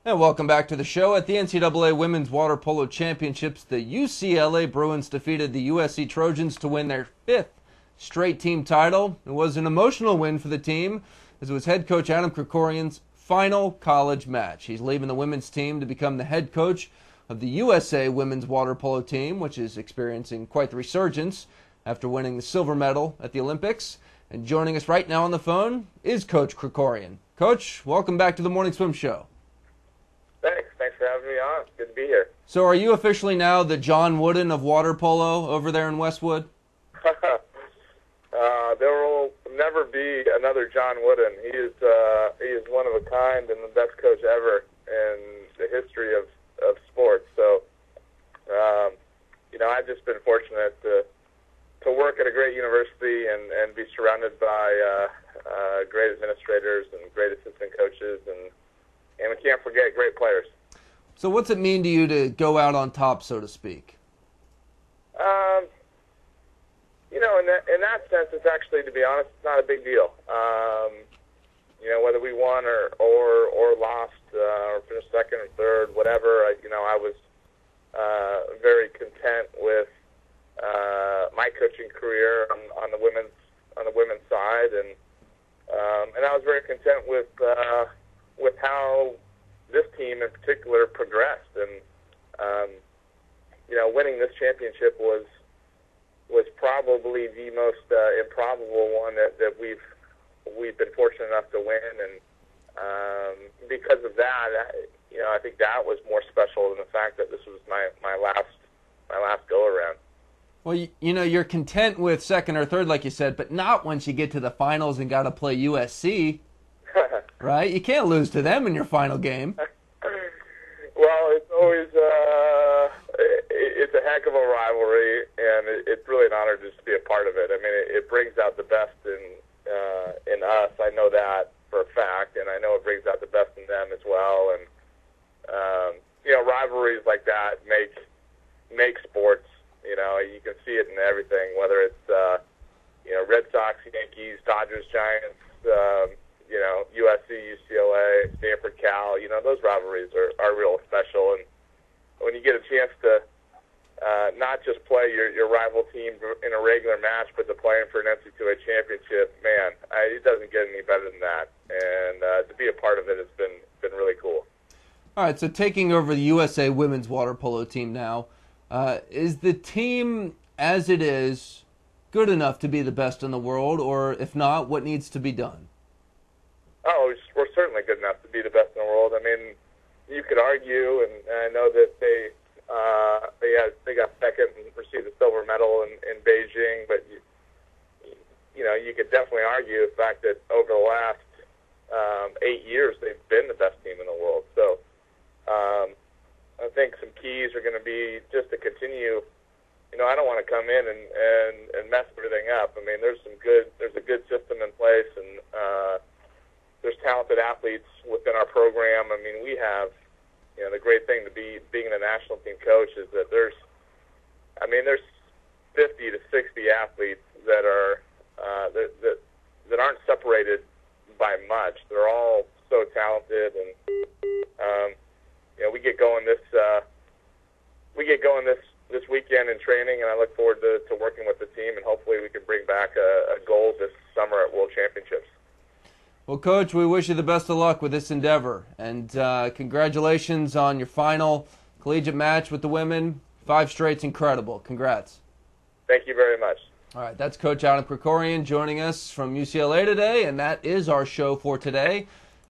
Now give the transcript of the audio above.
And welcome back to the show. At the NCAA Women's Water Polo Championships, the UCLA Bruins defeated the USC Trojans to win their fifth straight team title. It was an emotional win for the team, as it was head coach Adam Krikorian's final college match. He's leaving the women's team to become the head coach of the USA Women's Water Polo team, which is experiencing quite the resurgence after winning the silver medal at the Olympics. And joining us right now on the phone is Coach Krikorian. Coach, welcome back to the Morning Swim Show. Thanks for having me on. It's good to be here. So are you officially now the John Wooden of water polo over there in Westwood? There will never be another John Wooden. He is one of a kind and the best coach ever in the history of sports. So, I've just been fortunate to work at a great university and be surrounded by great administrators and great assistant coaches, and we can't forget great players. So what's it mean to you to go out on top, so to speak? In that sense, it's actually, to be honest, it's not a big deal. Whether we won or lost, or finished second or third, whatever, I was very content with my coaching career on the women's side, and I was very content with how this team in particular progressed, and winning this championship was probably the most improbable one that we've been fortunate enough to win, and because of that, I think that was more special than the fact that this was my last go around. Well, you're content with second or third, like you said, but not once you get to the finals and got to play USC. Right? You can't lose to them in your final game. Well, it's always it's a heck of a rivalry, and it's really an honor just to be a part of it. I mean, it brings out the best in us. I know that for a fact, and I know it brings out the best in them as well. And rivalries like that make sports. You can see it in everything, whether it's Red Sox, Yankees, Dodgers, Giants. USC, UCLA, Stanford, Cal, those rivalries are real special. And when you get a chance to not just play your rival team in a regular match, but to play them for an NCAA championship, man, it doesn't get any better than that. And to be a part of it has been really cool. All right, so taking over the USA Women's Water Polo team now, is the team as it is good enough to be the best in the world, or if not, what needs to be done? Oh, we're certainly good enough to be the best in the world. I mean, you could argue, and I know that they got second and received the silver medal in Beijing, but you could definitely argue the fact that over the last 8 years they've been the best team in the world. So I think some keys are going to be just to continue. I don't want to come in and mess everything up. I mean, there's a good system in place, and there's talented athletes within our program. I mean, we have, the great thing to being the national team coach is that there's 50 to 60 athletes that are that aren't separated by much. They're all so talented, and we get going this weekend in training, and I look forward to working with the team, and hopefully we can bring back a gold this summer at World Championships. Well, Coach, we wish you the best of luck with this endeavor, and congratulations on your final collegiate match with the women. 5 straight's incredible. Congrats. Thank you very much. All right, that's Coach Adam Krikorian joining us from UCLA today, and that is our show for today.